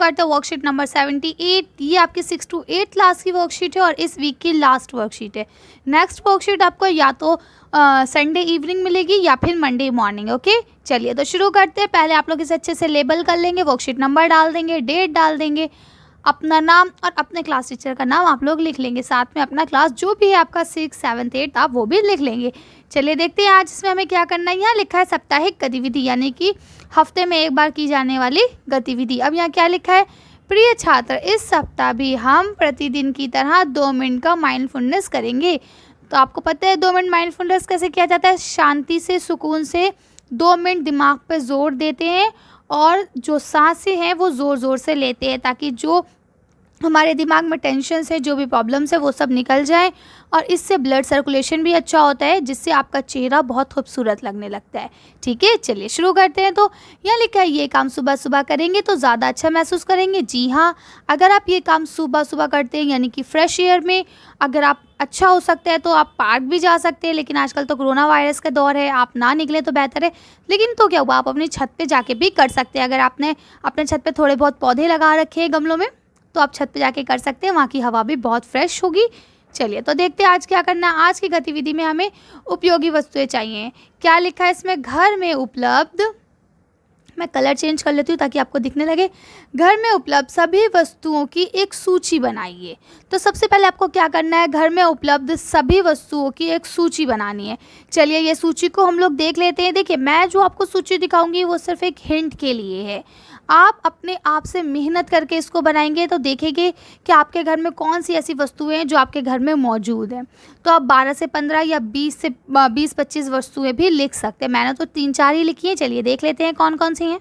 करते हैं worksheet number 78। ये आपकी 6 to 8 क्लास की वर्कशीट है और इस वीक की लास्ट वर्कशीट है। नेक्स्ट वर्कशीट आपको या तो संडे इवनिंग मिलेगी या फिर मंडे मॉर्निंग। ओके, चलिए तो शुरू करते हैं। पहले आप लोग इसे अच्छे से लेबल कर लेंगे, वर्कशीट नंबर डाल देंगे, डेट डाल देंगे, अपना नाम और अपने क्लास टीचर का नाम आप लोग लिख लेंगे, साथ में अपना क्लास जो भी है आपका 6, 7, 8 आप वो भी लिख लेंगे। चलिए देखते हैं आज इसमें हमें क्या करना है। यहाँ लिखा है साप्ताहिक गतिविधि, यानी कि हफ्ते में एक बार की जाने वाली गतिविधि। अब यहाँ क्या लिखा है, प्रिय छात्र इस सप्ताह भी हम प्रतिदिन की तरह 2 मिनट का माइंडफुलनेस करेंगे। तो आपको पता है 2 मिनट माइंडफुलनेस कैसे किया जाता है, शांति से सुकून से 2 मिनट दिमाग पे जोर देते हैं और जो सांसें हैं वो ज़ोर ज़ोर से लेते हैं, ताकि जो हमारे दिमाग में टेंशन है, जो भी प्रॉब्लम्स है वो सब निकल जाए और इससे ब्लड सर्कुलेशन भी अच्छा होता है, जिससे आपका चेहरा बहुत खूबसूरत लगने लगता है। ठीक है, चलिए शुरू करते हैं। तो यहाँ लिखा है ये काम सुबह सुबह करेंगे तो ज़्यादा अच्छा महसूस करेंगे। जी हाँ, अगर आप ये काम सुबह सुबह करते हैं यानी कि फ्रेश एयर में, अगर आप अच्छा हो सकता है तो आप पार्क भी जा सकते हैं, लेकिन आजकल तो कोरोना वायरस का दौर है, आप ना निकले तो बेहतर है। लेकिन तो क्या हुआ, आप अपनी छत पे जाके भी कर सकते हैं। अगर आपने अपने छत पे थोड़े बहुत पौधे लगा रखे हैं गमलों में, तो आप छत पे जाके कर सकते हैं, वहाँ की हवा भी बहुत फ्रेश होगी। चलिए तो देखते हैं आज क्या करना है। आज की गतिविधि में हमें उपयोगी वस्तुएं चाहिए। क्या लिखा है इसमें, घर में उपलब्ध, मैं कलर चेंज कर लेती हूँ ताकि आपको दिखने लगे। घर में उपलब्ध सभी वस्तुओं की एक सूची बनाइए। तो सबसे पहले आपको क्या करना है, घर में उपलब्ध सभी वस्तुओं की एक सूची बनानी है। चलिए ये सूची को हम लोग देख लेते हैं। देखिए मैं जो आपको सूची दिखाऊंगी वो सिर्फ एक हिंट के लिए है। आप अपने आप से मेहनत करके इसको बनाएंगे तो देखेंगे कि आपके घर में कौन सी ऐसी वस्तुएं हैं जो आपके घर में मौजूद हैं। तो आप 12 से 15 या 20 से 20-25 वस्तुएं भी लिख सकते हैं। मैंने तो 3-4 ही लिखी हैं। चलिए देख लेते हैं कौन कौन सी हैं।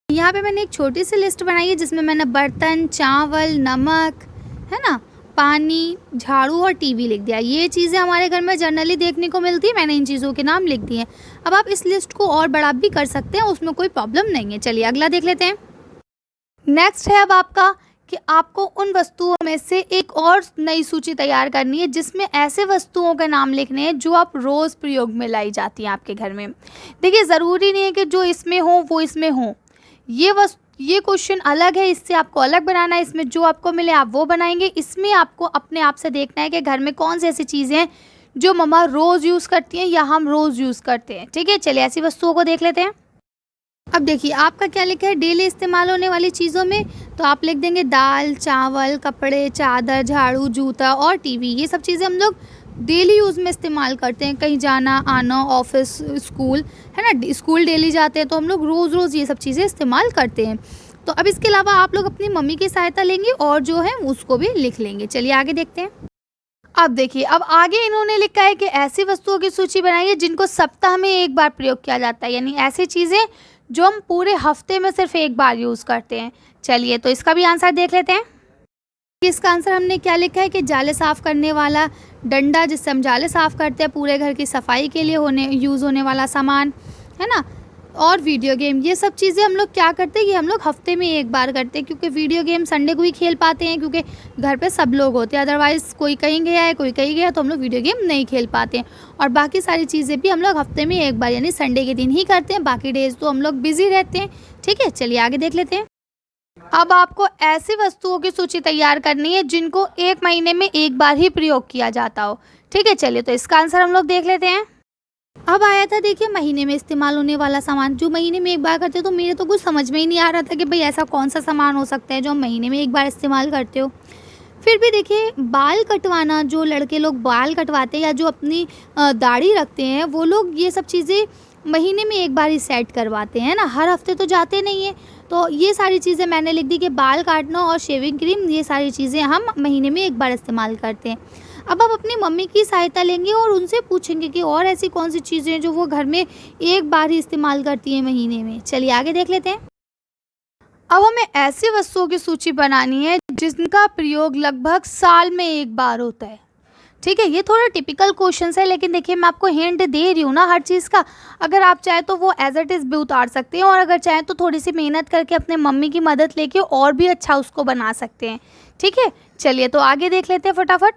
यहाँ पे मैंने एक छोटी सी लिस्ट बनाई है जिसमें मैंने बर्तन, चावल, नमक, है ना, पानी, झाड़ू और टीवी लिख दिया। ये चीज़ें हमारे घर में जनरली देखने को मिलती है, मैंने इन चीज़ों के नाम लिख दिए हैं। अब आप इस लिस्ट को और बड़ा भी कर सकते हैं, उसमें कोई प्रॉब्लम नहीं है। चलिए अगला देख लेते हैं। नेक्स्ट है अब आपका कि आपको उन वस्तुओं में से एक और नई सूची तैयार करनी है जिसमें ऐसे वस्तुओं के नाम लिखने हैं जो आप रोज़ प्रयोग में लाई जाती हैं आपके घर में। देखिए ज़रूरी नहीं है कि जो इसमें हो वो इसमें हो, ये क्वेश्चन अलग है, इससे आपको अलग बनाना है। इसमें जो आपको मिले आप वो बनाएंगे। इसमें आपको अपने आप से देखना है कि घर में कौन सी ऐसी चीज़ें हैं जो मम्मा रोज़ यूज़ करती हैं या हम रोज़ यूज़ करते हैं। ठीक है, चलिए ऐसी वस्तुओं को देख लेते हैं। अब देखिए आपका क्या लिखा है, डेली इस्तेमाल होने वाली चीज़ों में, तो आप लिख देंगे दाल, चावल, कपड़े, चादर, झाड़ू, जूता और टीवी। ये सब चीज़ें हम लोग डेली यूज़ में इस्तेमाल करते हैं, कहीं जाना आना, ऑफिस, स्कूल, है ना, स्कूल डेली जाते हैं तो हम लोग रोज़ रोज़ ये सब चीज़ें इस्तेमाल करते हैं। तो अब इसके अलावा आप लोग अपनी मम्मी की सहायता लेंगे और जो है उसको भी लिख लेंगे। चलिए आगे देखते हैं। अब देखिए अब आगे इन्होंने लिखा है कि ऐसी वस्तुओं की सूची बनाइए जिनको सप्ताह में एक बार प्रयोग किया जाता है, यानी ऐसी चीज़ें जो हम पूरे हफ्ते में सिर्फ एक बार यूज़ करते हैं। चलिए तो इसका भी आंसर देख लेते हैं। इसका आंसर हमने क्या लिखा है कि जाले साफ़ करने वाला डंडा, जिससे हम जाले साफ़ करते हैं, पूरे घर की सफाई के लिए यूज़ होने वाला सामान, है ना, और वीडियो गेम। ये सब चीज़ें हम लोग क्या करते हैं, ये हम लोग हफ्ते में एक बार करते हैं, क्योंकि वीडियो गेम संडे को ही खेल पाते हैं क्योंकि घर पे सब लोग होते हैं। अदरवाइज़ कोई कहीं गया है, कोई कहीं गया तो हम लोग वीडियो गेम नहीं खेल पाते हैं। और बाकी सारी चीज़ें भी हम लोग हफ्ते में एक बार यानी संडे के दिन ही करते हैं, बाकी डेज तो हम लोग बिज़ी रहते हैं। ठीक है, चलिए आगे देख लेते हैं। अब आपको ऐसी वस्तुओं की सूची तैयार करनी है जिनको 1 महीने में एक बार ही प्रयोग किया जाता हो। ठीक है, चलिए तो इसका आंसर हम लोग देख लेते हैं। अब आया था देखिए महीने में इस्तेमाल होने वाला सामान, जो महीने में एक बार करते हो। तो मेरे तो कुछ समझ में ही नहीं आ रहा था कि भाई ऐसा कौन सा सामान हो सकता है जो हम महीने में एक बार इस्तेमाल करते हो। फिर भी देखिए बाल कटवाना, जो लड़के लोग बाल कटवाते हैं या जो अपनी दाढ़ी रखते हैं, वो लोग ये सब चीज़ें महीने में एक बार ही सेट करवाते हैं ना, हर हफ्ते तो जाते नहीं हैं। तो ये सारी चीज़ें मैंने लिख दी कि बाल काटना और शेविंग क्रीम, ये सारी चीज़ें हम महीने में एक बार इस्तेमाल करते हैं। अब आप अपनी मम्मी की सहायता लेंगे और उनसे पूछेंगे कि और ऐसी कौन सी चीज़ें हैं जो वो घर में एक बार ही इस्तेमाल करती हैं महीने में। चलिए आगे देख लेते हैं। अब हमें ऐसी वस्तुओं की सूची बनानी है जिनका प्रयोग लगभग साल में एक बार होता है। ठीक है, ये थोड़ा टिपिकल क्वेश्चन है, लेकिन देखिए मैं आपको हिंट दे रही हूँ ना हर चीज़ का। अगर आप चाहें तो वो एज इट इज़ भी उतार सकते हैं, और अगर चाहें तो थोड़ी सी मेहनत करके अपने मम्मी की मदद लेके और भी अच्छा उसको बना सकते हैं। ठीक है, चलिए तो आगे देख लेते हैं फटाफट।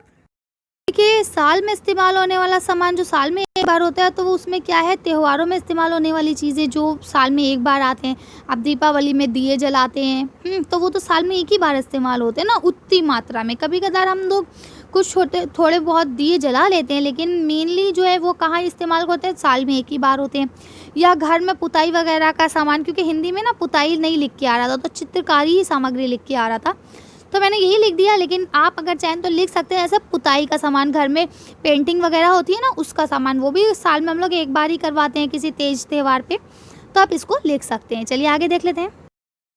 देखिए साल में इस्तेमाल होने वाला सामान जो साल में एक एक बार होता है तो वो उसमें क्या है, त्योहारों में इस्तेमाल होने वाली चीज़ें जो साल में एक बार आते हैं। अब दीपावली में दिए जलाते हैं, तो वो तो साल में एक ही बार इस्तेमाल होते हैं ना उतनी मात्रा में। कभी कदार हम लोग कुछ छोटे थोड़े बहुत दिए जला लेते हैं, लेकिन मेनली जो है वो कहाँ इस्तेमाल होते हैं, साल में एक ही बार होते हैं। या घर में पुताई वगैरह का सामान, क्योंकि हिंदी में ना पुताई नहीं लिख के आ रहा था, तो चित्रकारी ही सामग्री लिख के आ रहा था, तो मैंने यही लिख दिया। लेकिन आप अगर चाहें तो लिख सकते हैं ऐसा पुताई का सामान, घर में पेंटिंग वगैरह होती है ना उसका सामान, वो भी साल में हम लोग एक बार ही करवाते हैं किसी तेज त्यौहार पे, तो आप इसको लिख सकते हैं। चलिए आगे देख लेते हैं।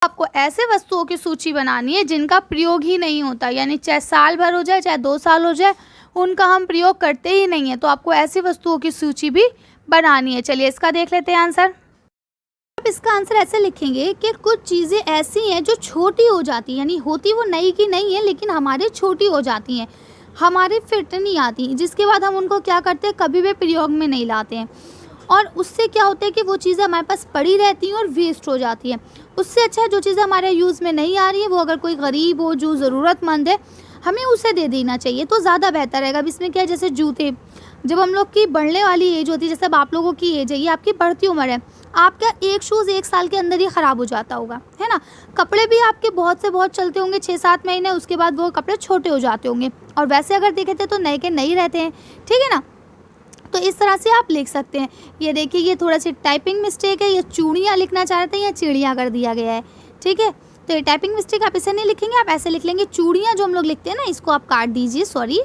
आपको ऐसे वस्तुओं की सूची बनानी है जिनका प्रयोग ही नहीं होता, यानी चाहे साल भर हो जाए चाहे 2 साल हो जाए, उनका हम प्रयोग करते ही नहीं है, तो आपको ऐसी वस्तुओं की सूची भी बनानी है। चलिए इसका देख लेते हैं आंसर। आप इसका आंसर ऐसे लिखेंगे कि कुछ चीज़ें ऐसी हैं जो छोटी हो जाती हैं, यानी होती वो नई की नहीं है लेकिन हमारे छोटी हो जाती हैं, हमारे फिट नहीं आती, जिसके बाद हम उनको क्या करते हैं, कभी भी प्रयोग में नहीं लाते हैं, और उससे क्या होता है कि वो चीज़ें हमारे पास पड़ी रहती हैं और वेस्ट हो जाती हैं। उससे अच्छा है जो चीज़ें हमारे यूज़ में नहीं आ रही है, वो अगर कोई गरीब हो जो ज़रूरतमंद है, हमें उसे दे देना चाहिए, तो ज़्यादा बेहतर रहेगा। अब इसमें क्या है, जैसे जूते, जब हम लोग की बढ़ने वाली एज होती है, जैसे अब आप लोगों की एज है, ये आपकी बढ़ती उम्र है, आपका एक शूज़ 1 साल के अंदर ही ख़राब हो जाता होगा, है ना। कपड़े भी आपके बहुत से बहुत चलते होंगे 6-7 महीने, उसके बाद वो कपड़े छोटे हो जाते होंगे, और वैसे अगर देखे थे तो नए के नए रहते हैं, ठीक है ना। तो इस तरह से आप लिख सकते हैं। ये देखिए ये थोड़ा सी टाइपिंग मिस्टेक है, ये चूड़ियाँ लिखना चाह रहे थे, या चिड़िया कर दिया गया है, ठीक है। तो ये टाइपिंग मिस्टेक, आप इसे नहीं लिखेंगे, आप ऐसे लिख लेंगे चूड़ियाँ, जो हम लोग लिखते हैं ना, इसको आप काट दीजिए, सॉरी,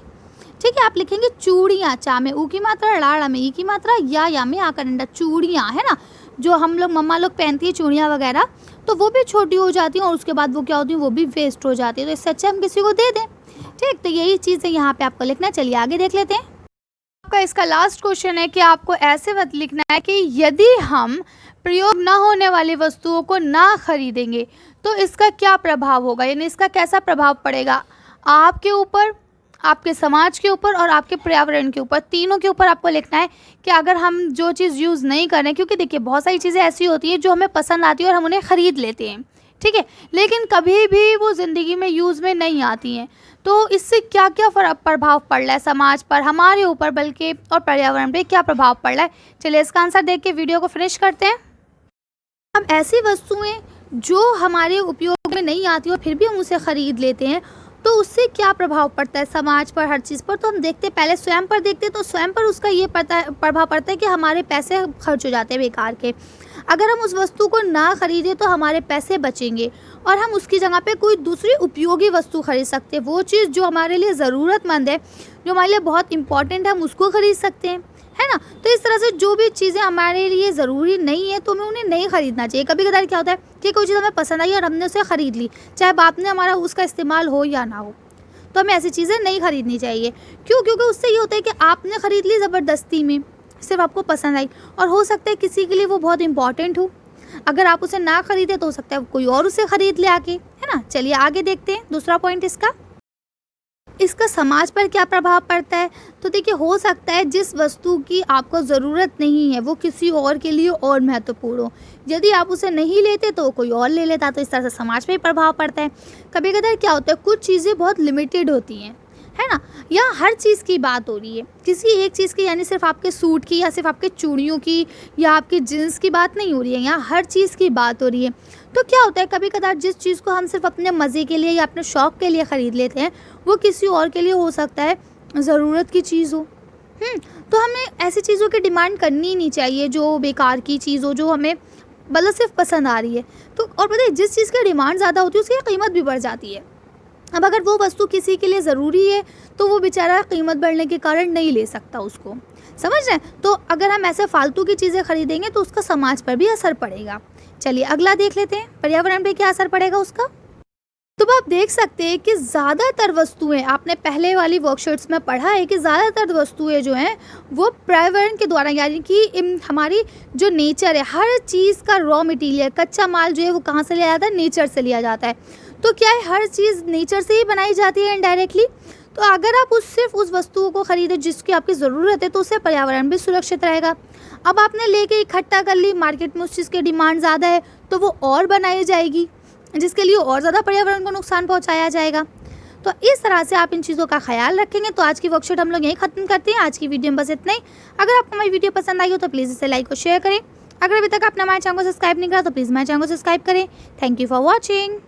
ठीक है। आप लिखेंगे चूड़ियाँ, चा में ऊ की मात्रा, ड़ा में ई की मात्रा, या में आकर डंडा, चूड़ियाँ, है ना, जो हम लोग मम्मा लोग पहनती है चूड़ियाँ वगैरह, तो वो भी छोटी हो जाती हैं और उसके बाद वो क्या होती हैं, वो भी वेस्ट हो जाती है, तो इससे अच्छा हम किसी को दे दें, ठीक। तो यही चीज़ है यहाँ पे आपको लिखना। चलिए आगे देख लेते हैं। आपका इसका लास्ट क्वेश्चन है कि आपको ऐसे वक्त लिखना है कि यदि हम प्रयोग न होने वाली वस्तुओं को ना खरीदेंगे तो इसका क्या प्रभाव होगा, यानी इसका कैसा प्रभाव पड़ेगा आपके ऊपर, आपके समाज के ऊपर और आपके पर्यावरण के ऊपर, तीनों के ऊपर आपको लिखना है कि अगर हम जो चीज़ यूज़ नहीं करें, क्योंकि देखिए बहुत सारी चीज़ें ऐसी होती हैं जो हमें पसंद आती है और हम उन्हें ख़रीद लेते हैं, ठीक है, लेकिन कभी भी वो ज़िंदगी में यूज़ में नहीं आती हैं, तो इससे क्या क्या प्रभाव पड़ रहा है समाज पर, हमारे ऊपर बल्कि, और पर्यावरण पे क्या प्रभाव पड़ रहा है। चलिए इसका आंसर देख के वीडियो को फिनिश करते हैं। अब ऐसी वस्तुएं जो हमारे उपयोग में नहीं आती और फिर भी हम उसे ख़रीद लेते हैं, तो उससे क्या प्रभाव पड़ता है समाज पर, हर चीज़ पर। तो हम देखते हैं, पहले स्वयं पर देखते हैं, तो स्वयं पर उसका ये प्रभाव पड़ता है कि हमारे पैसे खर्च हो जाते हैं बेकार के। अगर हम उस वस्तु को ना खरीदें तो हमारे पैसे बचेंगे और हम उसकी जगह पे कोई दूसरी उपयोगी वस्तु खरीद सकते हैं, वो चीज़ जो हमारे लिए ज़रूरतमंद है, जो हमारे लिए बहुत इंपॉर्टेंट है, हम उसको खरीद सकते हैं, है ना। तो इस तरह से जो भी चीज़ें हमारे लिए ज़रूरी नहीं है तो हमें उन्हें नहीं खरीदना चाहिए। कभी कदार क्या होता है कि कोई चीज़ हमें पसंद आई और हमने उसे ख़रीद ली, चाहे बाद में हमारा उसका इस्तेमाल हो या ना हो, तो हमें ऐसी चीज़ें नहीं खरीदनी चाहिए। क्यों? क्योंकि उससे ये होता है कि आपने ख़रीद ली ज़बरदस्ती में, सिर्फ आपको पसंद आई, और हो सकता है किसी के लिए वो बहुत इंपॉर्टेंट हो, अगर आप उसे ना खरीदे तो हो सकता है कोई और उसे ख़रीद ले आके, है ना। चलिए आगे देखते हैं दूसरा पॉइंट इसका समाज पर क्या प्रभाव पड़ता है। तो देखिए हो सकता है जिस वस्तु की आपको ज़रूरत नहीं है वो किसी और के लिए और महत्वपूर्ण हो, यदि आप उसे नहीं लेते तो कोई और ले लेता, तो इस तरह से समाज पर प्रभाव पड़ता है। कभी कभार क्या होता है कुछ चीज़ें बहुत लिमिटेड होती हैं, है ना, या हर चीज़ की बात हो रही है, किसी एक चीज़ की, यानी सिर्फ आपके सूट की या सिर्फ आपके चूड़ियों की या आपकी जीन्स की बात नहीं हो रही है, यहाँ हर चीज़ की बात हो रही है। तो क्या होता है कभी कदार जिस चीज़ को हम सिर्फ अपने मज़े के लिए या अपने शौक़ के लिए ख़रीद लेते हैं वो किसी और के लिए हो सकता है ज़रूरत की चीज़ हो। तो हमें ऐसी चीज़ों की डिमांड करनी ही नहीं चाहिए जो बेकार की चीज़ हो, जो हमें मतलब सिर्फ पसंद आ रही है। तो और पता है जिस चीज़ की डिमांड ज़्यादा होती है उसकी कीमत भी बढ़ जाती है। अब अगर वो वस्तु किसी के लिए ज़रूरी है तो वो बेचारा कीमत बढ़ने के कारण नहीं ले सकता उसको, समझ रहे हैं। तो अगर हम ऐसे फालतू की चीज़ें खरीदेंगे तो उसका समाज पर भी असर पड़ेगा। चलिए अगला देख लेते हैं, पर्यावरण पे क्या असर पड़ेगा उसका। तो आप देख सकते हैं कि ज़्यादातर वस्तुएं, आपने पहले वाली वर्कशीट्स में पढ़ा है कि ज़्यादातर वस्तुएं जो हैं वो पर्यावरण के द्वारा, यानी कि हमारी जो नेचर है, हर चीज़ का रॉ मटेरियल, कच्चा माल जो है वो कहाँ से लिया जाता है, नेचर से लिया जाता है। तो क्या है हर चीज़ नेचर से ही बनाई जाती है इनडायरेक्टली। तो अगर आप सिर्फ उस वस्तुओं को ख़रीदें जिसकी आपकी ज़रूरत है तो उससे पर्यावरण भी सुरक्षित रहेगा। अब आपने लेके इकट्ठा कर ली, मार्केट में उस चीज़ की डिमांड ज़्यादा है तो वो और बनाई जाएगी जिसके लिए और ज़्यादा पर्यावरण को नुकसान पहुंचाया जाएगा। तो इस तरह से आप इन चीज़ों का ख्याल रखेंगे। तो आज की वर्कशीट हम लोग यहीं ख़त्म करते हैं। आज की वीडियो में बस इतना ही। अगर आपको हमारी वीडियो पसंद आई हो तो प्लीज़ इसे लाइक और शेयर करें। अगर अभी तक आपने हमारे चैनल को सब्सक्राइब नहीं करा तो प्लीज़ हमारे चैनल को सब्सक्राइब करें। Thank you for watching.